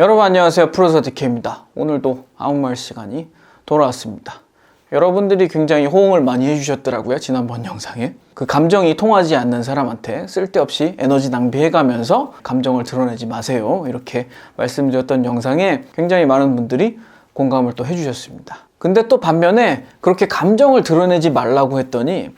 여러분 안녕하세요. 프로서 DK입니다. 오늘도 아무 말 시간이 돌아왔습니다. 여러분들이 굉장히 호응을 많이 해주셨더라고요. 지난번 영상에 그 감정이 통하지 않는 사람한테 쓸데없이 에너지 낭비해가면서 감정을 드러내지 마세요, 이렇게 말씀드렸던 영상에 굉장히 많은 분들이 공감을 또 해주셨습니다. 근데 또 반면에 그렇게 감정을 드러내지 말라고 했더니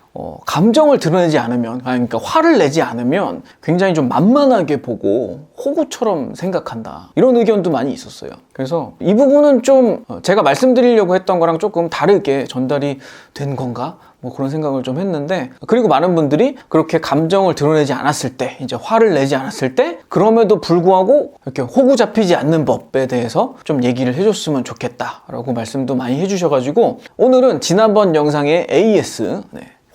감정을 드러내지 않으면, 그러니까 화를 내지 않으면 굉장히 좀 만만하게 보고 호구처럼 생각한다, 이런 의견도 많이 있었어요. 그래서 이 부분은 좀 제가 말씀드리려고 했던 거랑 조금 다르게 전달이 된 건가? 뭐 그런 생각을 좀 했는데, 그리고 많은 분들이 그렇게 감정을 드러내지 않았을 때, 이제 화를 내지 않았을 때, 그럼에도 불구하고 이렇게 호구 잡히지 않는 법에 대해서 좀 얘기를 해줬으면 좋겠다라고 말씀도 많이 해주셔가지고, 오늘은 지난번 영상의 AS,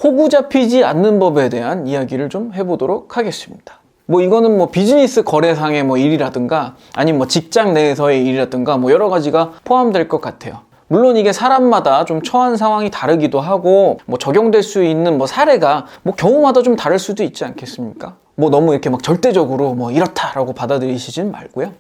호구 잡히지 않는 법에 대한 이야기를 좀 해보도록 하겠습니다. 뭐 이거는 뭐 비즈니스 거래상의 뭐 일이라든가, 아니면 뭐 직장 내에서의 일이라든가, 뭐 여러 가지가 포함될 것 같아요. 물론 이게 사람마다 좀 처한 상황이 다르기도 하고, 뭐 적용될 수 있는 뭐 사례가 뭐 경우마다 좀 다를 수도 있지 않겠습니까? 뭐 너무 이렇게 막 절대적으로 뭐 이렇다라고 받아들이시진 말고요.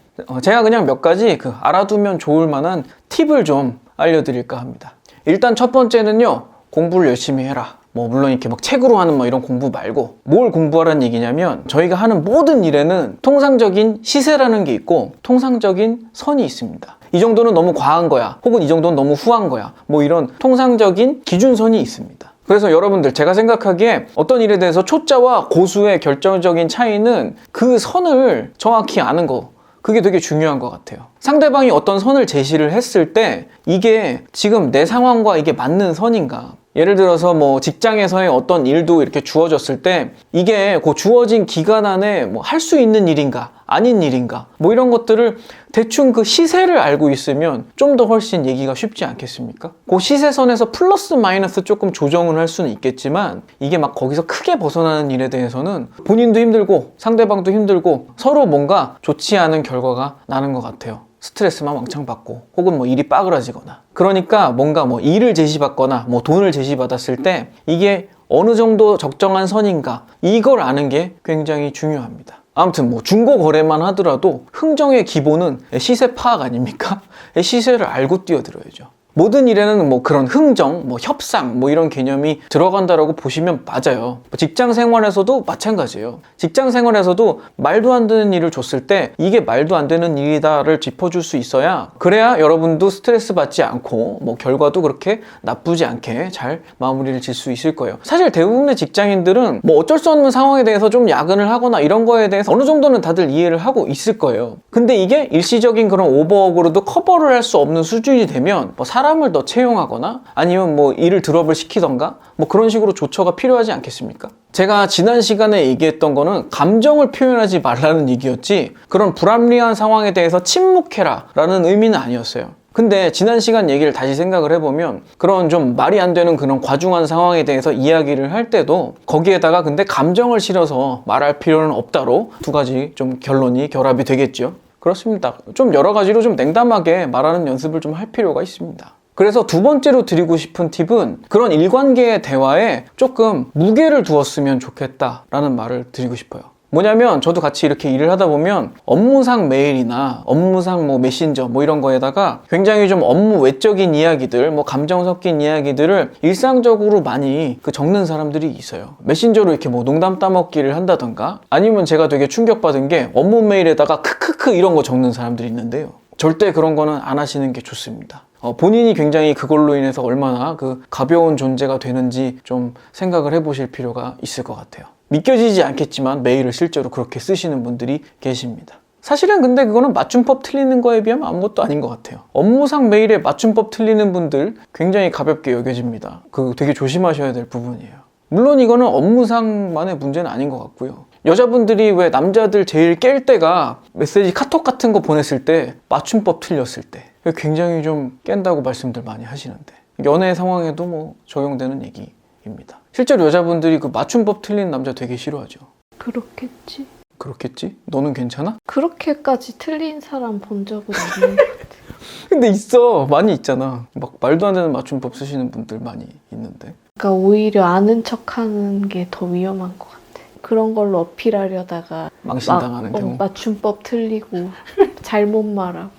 제가 그냥 몇 가지 알아두면 좋을 만한 팁을 좀 알려드릴까 합니다. 일단 첫 번째는요, 공부를 열심히 해라. 뭐 물론 이렇게 막 책으로 하는 뭐 이런 공부 말고, 뭘 공부하라는 얘기냐면, 저희가 하는 모든 일에는 통상적인 시세라는 게 있고 통상적인 선이 있습니다. 이 정도는 너무 과한 거야, 혹은 이 정도는 너무 후한 거야, 뭐 이런 통상적인 기준선이 있습니다. 그래서 여러분들, 제가 생각하기에 어떤 일에 대해서 초짜와 고수의 결정적인 차이는 그 선을 정확히 아는 거, 그게 되게 중요한 것 같아요. 상대방이 어떤 선을 제시를 했을 때 이게 지금 내 상황과 이게 맞는 선인가, 예를 들어서 뭐 직장에서의 어떤 일도 이렇게 주어졌을 때 이게 그 주어진 기간 안에 뭐 할 수 있는 일인가 아닌 일인가, 뭐 이런 것들을 대충 그 시세를 알고 있으면 좀 더 훨씬 얘기가 쉽지 않겠습니까? 그 시세선에서 플러스 마이너스 조금 조정을 할 수는 있겠지만, 이게 막 거기서 크게 벗어나는 일에 대해서는 본인도 힘들고 상대방도 힘들고 서로 뭔가 좋지 않은 결과가 나는 것 같아요. 스트레스만 왕창 받고, 혹은 뭐 일이 빠그라지거나. 그러니까 뭔가 뭐 일을 제시받거나 뭐 돈을 제시받았을 때 이게 어느 정도 적정한 선인가, 이걸 아는 게 굉장히 중요합니다. 아무튼 뭐 중고 거래만 하더라도 흥정의 기본은 시세 파악 아닙니까? 시세를 알고 뛰어들어야죠. 모든 일에는 뭐 그런 흥정, 뭐 협상, 뭐 이런 개념이 들어간다라고 보시면 맞아요. 직장 생활에서도 마찬가지예요. 직장 생활에서도 말도 안 되는 일을 줬을 때 이게 말도 안 되는 일이다를 짚어줄 수 있어야, 그래야 여러분도 스트레스 받지 않고 뭐 결과도 그렇게 나쁘지 않게 잘 마무리를 질 수 있을 거예요. 사실 대부분의 직장인들은 뭐 어쩔 수 없는 상황에 대해서 좀 야근을 하거나 이런 거에 대해서 어느 정도는 다들 이해를 하고 있을 거예요. 근데 이게 일시적인 그런 오버워크로도 커버를 할 수 없는 수준이 되면 뭐 사람을 더 채용하거나 아니면 뭐 일을 드롭을 시키던가 뭐 그런 식으로 조처가 필요하지 않겠습니까? 제가 지난 시간에 얘기했던 거는 감정을 표현하지 말라는 얘기였지, 그런 불합리한 상황에 대해서 침묵해라 라는 의미는 아니었어요. 근데 지난 시간 얘기를 다시 생각을 해보면, 그런 좀 말이 안 되는 그런 과중한 상황에 대해서 이야기를 할 때도 거기에다가 근데 감정을 실어서 말할 필요는 없다로 두 가지 좀 결론이 결합이 되겠죠. 그렇습니다. 좀 여러 가지로 좀 냉담하게 말하는 연습을 좀 할 필요가 있습니다. 그래서 두 번째로 드리고 싶은 팁은, 그런 일관계의 대화에 조금 무게를 두었으면 좋겠다라는 말을 드리고 싶어요. 뭐냐면, 저도 같이 이렇게 일을 하다 보면 업무상 메일이나 업무상 뭐 메신저 뭐 이런 거에다가 굉장히 좀 업무 외적인 이야기들, 뭐 감정 섞인 이야기들을 일상적으로 많이 적는 사람들이 있어요. 메신저로 이렇게 뭐 농담 따먹기를 한다던가, 아니면 제가 되게 충격받은 게 업무 메일에다가 크크크 이런 거 적는 사람들이 있는데요. 절대 그런 거는 안 하시는 게 좋습니다. 본인이 굉장히 그걸로 인해서 얼마나 가벼운 존재가 되는지 좀 생각을 해보실 필요가 있을 것 같아요. 믿겨지지 않겠지만 메일을 실제로 그렇게 쓰시는 분들이 계십니다. 사실은 근데 그거는 맞춤법 틀리는 거에 비하면 아무것도 아닌 것 같아요. 업무상 메일에 맞춤법 틀리는 분들 굉장히 가볍게 여겨집니다. 되게 조심하셔야 될 부분이에요. 물론 이거는 업무상만의 문제는 아닌 것 같고요. 여자분들이 왜 남자들 제일 깰 때가 메시지 카톡 같은 거 보냈을 때 맞춤법 틀렸을 때 굉장히 좀 깬다고 말씀들 많이 하시는데, 연애 상황에도 뭐 적용되는 얘기입니다. 실제로 여자분들이 맞춤법 틀린 남자 되게 싫어하죠. 그렇겠지. 그렇겠지? 너는 괜찮아? 그렇게까지 틀린 사람 본 적은 없는 것 같아. 근데 있어. 많이 있잖아. 막 말도 안 되는 맞춤법 쓰시는 분들 많이 있는데. 그러니까 오히려 아는 척하는 게 더 위험한 것 같아. 그런 걸로 어필하려다가 망신당하는 경우. 맞춤법 틀리고 잘못 말하고.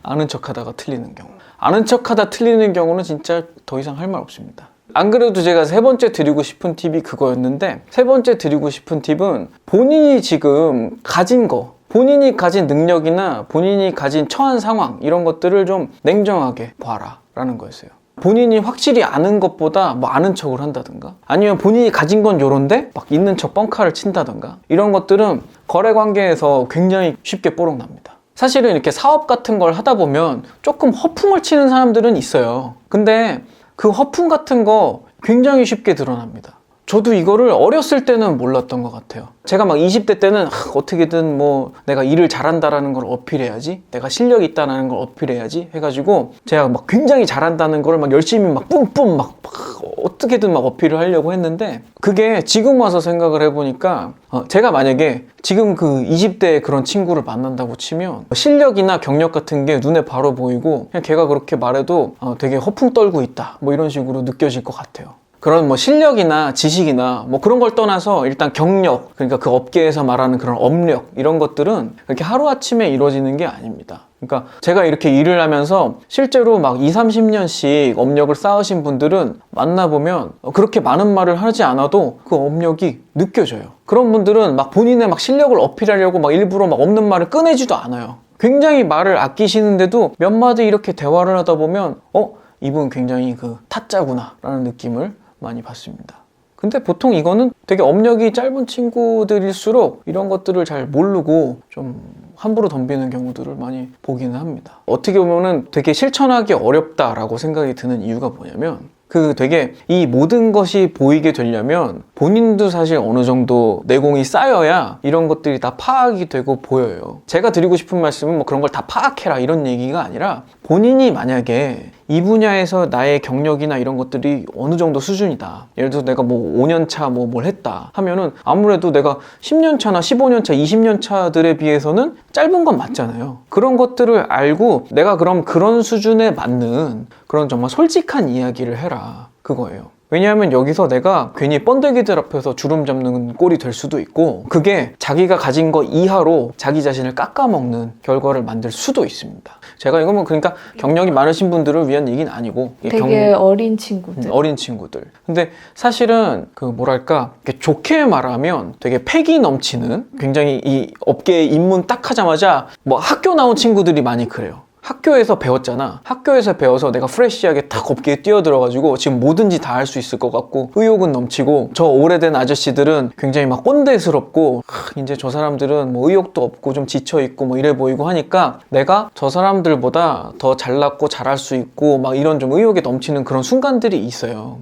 아는 척하다가 틀리는 경우. 아는 척하다 틀리는 경우는 진짜 더 이상 할 말 없습니다. 안 그래도 제가 세 번째 드리고 싶은 팁이 그거였는데, 세 번째 드리고 싶은 팁은 본인이 지금 가진 거, 본인이 가진 능력이나 본인이 가진 처한 상황, 이런 것들을 좀 냉정하게 봐라 라는 거였어요. 본인이 확실히 아는 것보다 뭐 아는 척을 한다든가, 아니면 본인이 가진 건 요런데 막 있는 척 뻥카를 친다든가, 이런 것들은 거래 관계에서 굉장히 쉽게 뽀록 납니다. 사실은 이렇게 사업 같은 걸 하다 보면 조금 허풍을 치는 사람들은 있어요. 근데 그 허풍 같은 거 굉장히 쉽게 드러납니다. 저도 이거를 어렸을 때는 몰랐던 것 같아요. 제가 막 20대 때는 어떻게든 뭐 내가 일을 잘한다라는 걸 어필해야지, 내가 실력이 있다는 걸 어필해야지 해가지고 제가 막 굉장히 잘한다는 걸 막 열심히 막 뿜뿜 막 어떻게든 막 어필을 하려고 했는데, 그게 지금 와서 생각을 해보니까 제가 만약에 지금 그 20대에 그런 친구를 만난다고 치면 실력이나 경력 같은 게 눈에 바로 보이고, 그냥 걔가 그렇게 말해도 되게 허풍 떨고 있다 뭐 이런 식으로 느껴질 것 같아요. 그런 뭐 실력이나 지식이나 뭐 그런 걸 떠나서 일단 경력, 그러니까 그 업계에서 말하는 그런 업력, 이런 것들은 그렇게 하루아침에 이루어지는 게 아닙니다. 그러니까 제가 이렇게 일을 하면서 실제로 막 20-30년씩 업력을 쌓으신 분들은 만나보면 그렇게 많은 말을 하지 않아도 그 업력이 느껴져요. 그런 분들은 막 본인의 막 실력을 어필하려고 막 일부러 막 없는 말을 꺼내지도 않아요. 굉장히 말을 아끼시는데도 몇 마디 이렇게 대화를 하다 보면 이분 굉장히 그 타짜구나 라는 느낌을 많이 받습니다. 근데 보통 이거는 되게 업력이 짧은 친구들일수록 이런 것들을 잘 모르고 좀 함부로 덤비는 경우들을 많이 보기는 합니다. 어떻게 보면은 되게 실천하기 어렵다라고 생각이 드는 이유가 뭐냐면, 그 되게 이 모든 것이 보이게 되려면 본인도 사실 어느 정도 내공이 쌓여야 이런 것들이 다 파악이 되고 보여요. 제가 드리고 싶은 말씀은 뭐 그런 걸 다 파악해라 이런 얘기가 아니라, 본인이 만약에 이 분야에서 나의 경력이나 이런 것들이 어느 정도 수준이다, 예를 들어서 내가 뭐 5년 차 뭘 했다 하면은 아무래도 내가 10년 차나 15년 차, 20년 차들에 비해서는 짧은 건 맞잖아요. 그런 것들을 알고 내가 그럼 그런 수준에 맞는 그런 정말 솔직한 이야기를 해라, 그거예요. 왜냐하면 여기서 내가 괜히 번데기들 앞에서 주름 잡는 꼴이 될 수도 있고, 그게 자기가 가진 거 이하로 자기 자신을 깎아먹는 결과를 만들 수도 있습니다. 제가 이거는 그러니까 경력이 많으신 분들을 위한 얘기는 아니고, 되게 어린 친구들. 어린 친구들. 근데 사실은 그 뭐랄까, 좋게 말하면 되게 패기 넘치는, 굉장히 이 업계에 입문 딱 하자마자 뭐 학교 나온 친구들이 많이 그래요. 학교에서 배웠잖아. 학교에서 배워서 내가 프레시하게 탁 업계에 뛰어들어가지고 지금 뭐든지 다 할 수 있을 것 같고 의욕은 넘치고, 저 오래된 아저씨들은 굉장히 막 꼰대스럽고 이제 저 사람들은 뭐 의욕도 없고 좀 지쳐있고 뭐 이래 보이고 하니까 내가 저 사람들보다 더 잘났고 잘할 수 있고 막 이런 좀 의욕이 넘치는 그런 순간들이 있어요.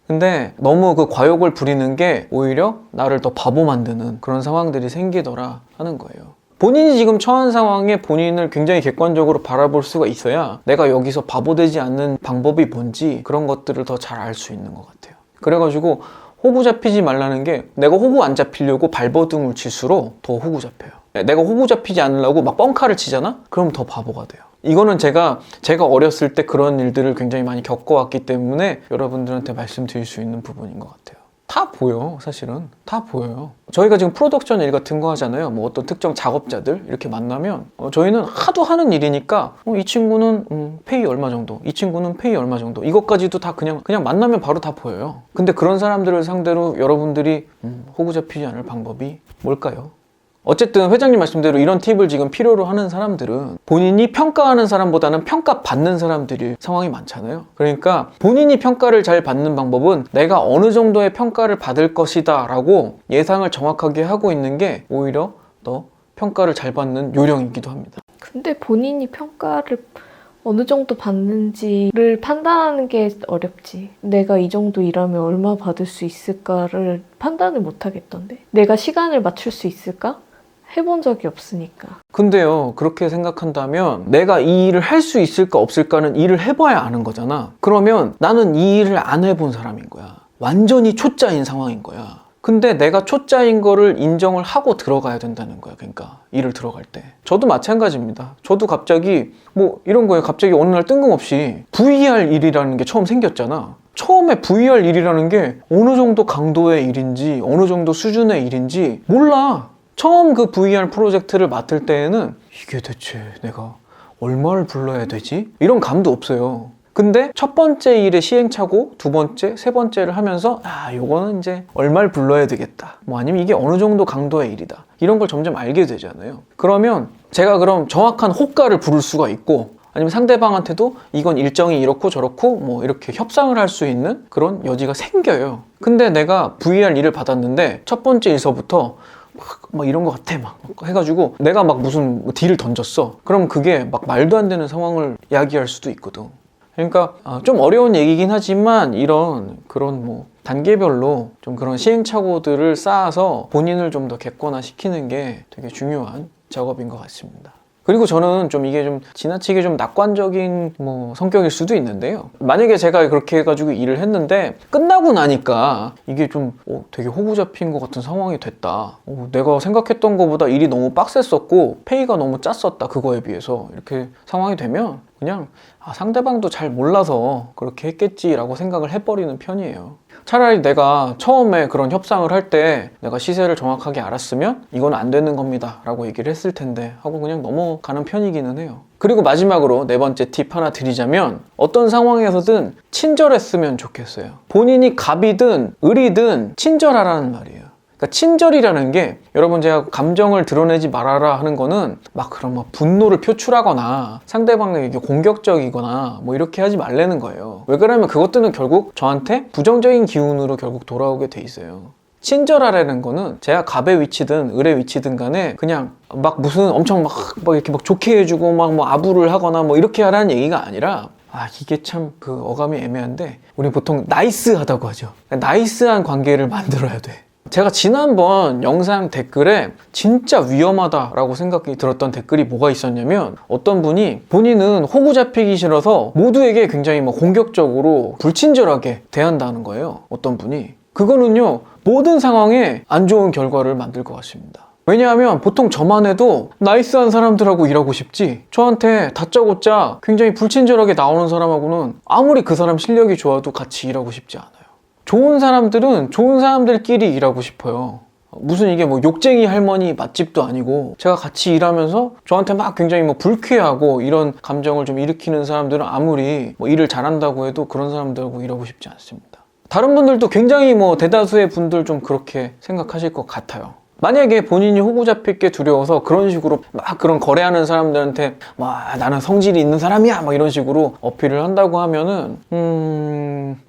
근데 너무 그 과욕을 부리는 게 오히려 나를 더 바보 만드는 그런 상황들이 생기더라 하는 거예요. 본인이 지금 처한 상황에 본인을 굉장히 객관적으로 바라볼 수가 있어야 내가 여기서 바보 되지 않는 방법이 뭔지 그런 것들을 더 잘 알 수 있는 것 같아요. 그래가지고 호구 잡히지 말라는 게, 내가 호구 안 잡히려고 발버둥을 칠수록 더 호구 잡혀요. 내가 호구 잡히지 않으려고 막 뻥카를 치잖아? 그럼 더 바보가 돼요. 이거는 제가 어렸을 때 그런 일들을 굉장히 많이 겪어왔기 때문에 여러분들한테 말씀드릴 수 있는 부분인 것 같아요. 다 보여, 사실은. 다 보여요. 저희가 지금 프로덕션 일 같은 거 하잖아요. 뭐 어떤 특정 작업자들 이렇게 만나면 저희는 하도 하는 일이니까 이 친구는 페이 얼마 정도, 이 친구는 페이 얼마 정도, 이것까지도 다 그냥 만나면 바로 다 보여요. 근데 그런 사람들을 상대로 여러분들이 호구 잡히지 않을 방법이 뭘까요? 어쨌든 회장님 말씀대로 이런 팁을 지금 필요로 하는 사람들은 본인이 평가하는 사람보다는 평가받는 사람들일 상황이 많잖아요. 그러니까 본인이 평가를 잘 받는 방법은 내가 어느 정도의 평가를 받을 것이다 라고 예상을 정확하게 하고 있는 게 오히려 더 평가를 잘 받는 요령이기도 합니다. 근데 본인이 평가를 어느 정도 받는지를 판단하는 게 어렵지. 내가 이 정도 일하면 얼마 받을 수 있을까를 판단을 못 하겠던데. 내가 시간을 맞출 수 있을까? 해본 적이 없으니까. 근데요, 그렇게 생각한다면 내가 이 일을 할 수 있을까 없을까는 일을 해봐야 아는 거잖아. 그러면 나는 이 일을 안 해본 사람인 거야. 완전히 초짜인 상황인 거야. 근데 내가 초짜인 거를 인정을 하고 들어가야 된다는 거야. 그러니까 일을 들어갈 때. 저도 마찬가지입니다. 저도 갑자기 뭐 이런 거에 갑자기 어느 날 뜬금없이 VR 일이라는 게 처음 생겼잖아. 처음에 VR 일이라는 게 어느 정도 강도의 일인지 어느 정도 수준의 일인지 몰라. 처음 그 VR 프로젝트를 맡을 때에는 이게 대체 내가 얼마를 불러야 되지? 이런 감도 없어요. 근데 첫 번째 일의 시행착오, 두 번째, 세 번째를 하면서 요거는 이제 얼마를 불러야 되겠다. 뭐 아니면 이게 어느 정도 강도의 일이다. 이런 걸 점점 알게 되잖아요. 그러면 제가 그럼 정확한 호가를 부를 수가 있고 아니면 상대방한테도 이건 일정이 이렇고 저렇고 뭐 이렇게 협상을 할 수 있는 그런 여지가 생겨요. 근데 내가 VR 일을 받았는데 첫 번째 일서부터 막 이런 거 같아 막 해가지고 내가 막 무슨 딜을 던졌어. 그럼 그게 막 말도 안 되는 상황을 야기할 수도 있거든. 그러니까 좀 어려운 얘기긴 하지만 이런 그런 뭐 단계별로 좀 그런 시행착오들을 쌓아서 본인을 좀 더 객관화시키는 게 되게 중요한 작업인 것 같습니다. 그리고 저는 좀 이게 좀 지나치게 좀 낙관적인 뭐 성격일 수도 있는데요. 만약에 제가 그렇게 해가지고 일을 했는데 끝나고 나니까 이게 좀 되게 호구 잡힌 것 같은 상황이 됐다. 내가 생각했던 것보다 일이 너무 빡셌었고 페이가 너무 짰었다. 그거에 비해서 이렇게 상황이 되면 그냥 상대방도 잘 몰라서 그렇게 했겠지라고 생각을 해버리는 편이에요. 차라리 내가 처음에 그런 협상을 할 때 내가 시세를 정확하게 알았으면 이건 안 되는 겁니다 라고 얘기를 했을 텐데 하고 그냥 넘어가는 편이기는 해요. 그리고 마지막으로 네 번째 팁 하나 드리자면 어떤 상황에서든 친절했으면 좋겠어요. 본인이 갑이든 을이든 친절하라는 말이에요. 그러니까 친절이라는 게 여러분 제가 감정을 드러내지 말아라 하는 거는 막 그런 막 분노를 표출하거나 상대방에게 공격적이거나 뭐 이렇게 하지 말라는 거예요. 왜 그러냐면 그것들은 결국 저한테 부정적인 기운으로 결국 돌아오게 돼 있어요. 친절하라는 거는 제가 갑의 위치든 을의 위치든 간에 그냥 막 무슨 엄청 막 이렇게 막 좋게 해주고 막 뭐 아부를 하거나 뭐 이렇게 하라는 얘기가 아니라 이게 참 그 어감이 애매한데 우리 보통 나이스하다고 하죠. 나이스한 관계를 만들어야 돼. 제가 지난번 영상 댓글에 진짜 위험하다라고 생각이 들었던 댓글이 뭐가 있었냐면 어떤 분이 본인은 호구 잡히기 싫어서 모두에게 굉장히 막 공격적으로 불친절하게 대한다는 거예요. 어떤 분이. 그거는요 모든 상황에 안 좋은 결과를 만들 것 같습니다. 왜냐하면 보통 저만 해도 나이스한 사람들하고 일하고 싶지 저한테 다짜고짜 굉장히 불친절하게 나오는 사람하고는 아무리 그 사람 실력이 좋아도 같이 일하고 싶지 않아요. 좋은 사람들은 좋은 사람들끼리 일하고 싶어요. 무슨 이게 뭐 욕쟁이 할머니 맛집도 아니고 제가 같이 일하면서 저한테 막 굉장히 뭐 불쾌하고 이런 감정을 좀 일으키는 사람들은 아무리 뭐 일을 잘한다고 해도 그런 사람들하고 일하고 싶지 않습니다. 다른 분들도 굉장히 뭐 대다수의 분들 좀 그렇게 생각하실 것 같아요. 만약에 본인이 호구 잡힐 게 두려워서 그런 식으로 막 그런 거래하는 사람들한테 막 나는 성질이 있는 사람이야 막 이런 식으로 어필을 한다고 하면은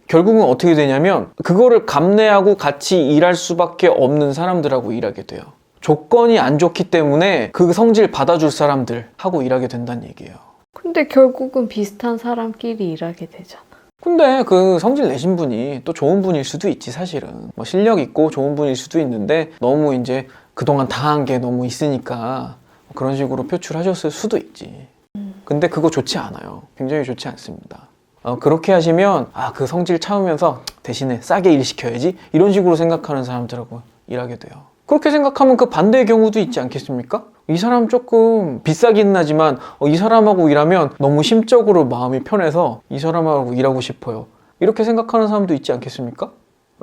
결국은 어떻게 되냐면 그거를 감내하고 같이 일할 수밖에 없는 사람들하고 일하게 돼요. 조건이 안 좋기 때문에 그 성질 받아줄 사람들 하고 일하게 된다는 얘기예요. 근데 결국은 비슷한 사람끼리 일하게 되잖아. 근데 그 성질 내신 분이 또 좋은 분일 수도 있지 사실은. 뭐 실력 있고 좋은 분일 수도 있는데 너무 이제 그동안 당한 게 너무 있으니까 그런 식으로 표출하셨을 수도 있지. 근데 그거 좋지 않아요. 굉장히 좋지 않습니다. 그렇게 하시면 그 성질 참으면서 대신에 싸게 일 시켜야지 이런 식으로 생각하는 사람들하고 일하게 돼요. 그렇게 생각하면 그 반대의 경우도 있지 않겠습니까? 이 사람 조금 비싸긴 하지만 이 사람하고 일하면 너무 심적으로 마음이 편해서 이 사람하고 일하고 싶어요. 이렇게 생각하는 사람도 있지 않겠습니까?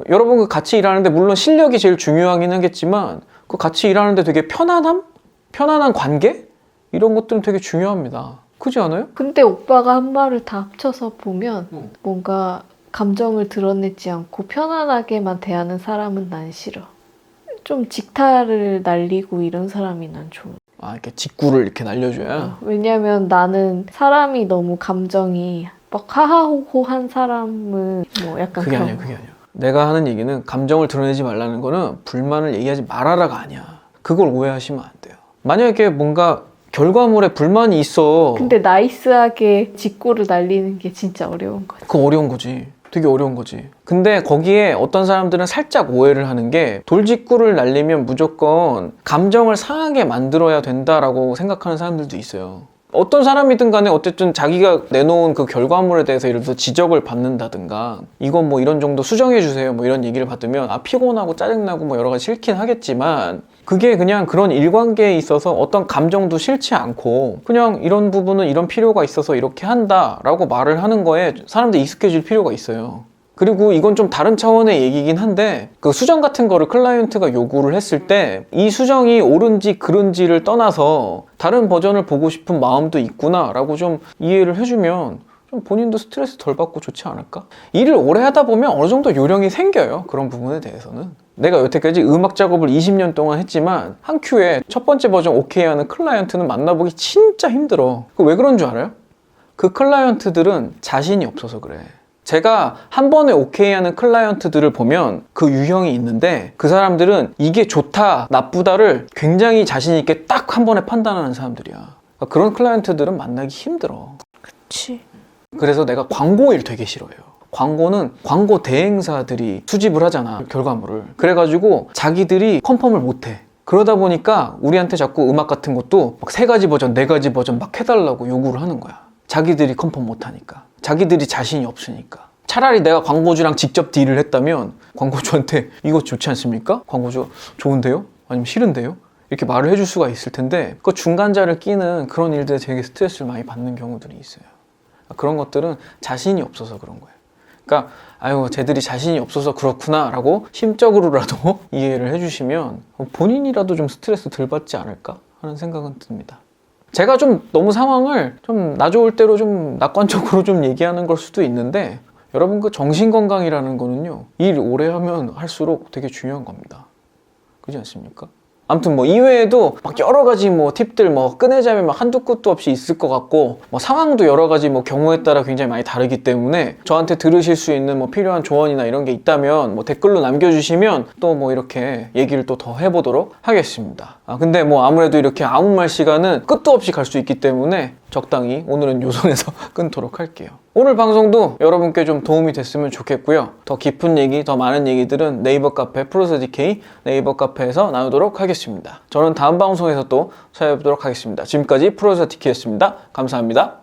여러분 그 같이 일하는데 물론 실력이 제일 중요하긴 하겠지만 그 같이 일하는데 되게 편안함? 편안한 관계? 이런 것들은 되게 중요합니다. 그렇지 않아요? 근데 오빠가 한 말을 다 합쳐서 보면 뭔가 감정을 드러내지 않고 편안하게만 대하는 사람은 난 싫어. 좀 직타를 날리고 이런 사람이 난 좋아. 이렇게 직구를 이렇게 날려줘야? 왜냐면 나는 사람이 너무 감정이 막 하하호호한 사람은 뭐 약간 그게 그런 아니야. 내가 하는 얘기는 감정을 드러내지 말라는 거는 불만을 얘기하지 말아라가 아니야. 그걸 오해하시면 안 돼요. 만약에 뭔가 결과물에 불만이 있어. 근데 나이스하게 직구를 날리는 게 진짜 어려운 거지. 그거 어려운 거지. 되게 어려운 거지. 근데 거기에 어떤 사람들은 살짝 오해를 하는 게 돌직구를 날리면 무조건 감정을 상하게 만들어야 된다라고 생각하는 사람들도 있어요. 어떤 사람이든 간에 어쨌든 자기가 내놓은 그 결과물에 대해서 예를 들어서 지적을 받는다든가 이건 뭐 이런 정도 수정해 주세요 뭐 이런 얘기를 받으면 피곤하고 짜증나고 뭐 여러 가지 싫긴 하겠지만 그게 그냥 그런 일관계에 있어서 어떤 감정도 싫지 않고 그냥 이런 부분은 이런 필요가 있어서 이렇게 한다라고 말을 하는 거에 사람들이 익숙해질 필요가 있어요. 그리고 이건 좀 다른 차원의 얘기긴 한데 그 수정 같은 거를 클라이언트가 요구를 했을 때 이 수정이 옳은지 그른지를 떠나서 다른 버전을 보고 싶은 마음도 있구나 라고 좀 이해를 해주면 좀 본인도 스트레스 덜 받고 좋지 않을까? 일을 오래 하다 보면 어느 정도 요령이 생겨요. 그런 부분에 대해서는. 내가 여태까지 음악 작업을 20년 동안 했지만 한 큐에 첫 번째 버전 오케이 하는 클라이언트는 만나보기 진짜 힘들어. 왜 그런 줄 알아요? 그 클라이언트들은 자신이 없어서 그래. 제가 한 번에 오케이 하는 클라이언트들을 보면 그 유형이 있는데 그 사람들은 이게 좋다, 나쁘다를 굉장히 자신 있게 딱 한 번에 판단하는 사람들이야. 그러니까 그런 클라이언트들은 만나기 힘들어. 그치. 그래서 내가 광고 일 되게 싫어해요. 광고는 광고 대행사들이 수집을 하잖아, 결과물을. 그래가지고 자기들이 컨펌을 못해. 그러다 보니까 우리한테 자꾸 음악 같은 것도 막 3가지 버전, 4가지 버전 막 해달라고 요구를 하는 거야. 자기들이 컨펌 못하니까. 자기들이 자신이 없으니까. 차라리 내가 광고주랑 직접 딜을 했다면 광고주한테 이거 좋지 않습니까? 광고주 좋은데요? 아니면 싫은데요? 이렇게 말을 해줄 수가 있을 텐데 그 중간자를 끼는 그런 일들에 되게 스트레스를 많이 받는 경우들이 있어요. 그런 것들은 자신이 없어서 그런 거예요. 그러니까 아유 쟤들이 자신이 없어서 그렇구나 라고 심적으로라도 이해를 해주시면 본인이라도 좀 스트레스 덜 받지 않을까 하는 생각은 듭니다. 제가 좀 너무 상황을 좀 나 좋을 대로 좀 낙관적으로 좀 얘기하는 걸 수도 있는데 여러분 그 정신건강이라는 거는요 일 오래 하면 할수록 되게 중요한 겁니다. 그렇지 않습니까? 아무튼 뭐 이외에도 막 여러 가지 뭐 팁들 뭐 꺼내자면 막 한두 끝도 없이 있을 것 같고 뭐 상황도 여러 가지 뭐 경우에 따라 굉장히 많이 다르기 때문에 저한테 들으실 수 있는 뭐 필요한 조언이나 이런 게 있다면 뭐 댓글로 남겨주시면 또 뭐 이렇게 얘기를 또 더 해보도록 하겠습니다. 근데 뭐 아무래도 이렇게 아무 말 시간은 끝도 없이 갈 수 있기 때문에 적당히 오늘은 요 선에서 끊도록 할게요. 오늘 방송도 여러분께 좀 도움이 됐으면 좋겠고요. 더 깊은 얘기, 더 많은 얘기들은 네이버 카페 프로세DK 네이버 카페에서 나누도록 하겠습니다. 저는 다음 방송에서 또 찾아뵙도록 하겠습니다. 지금까지 프로세DK였습니다. 감사합니다.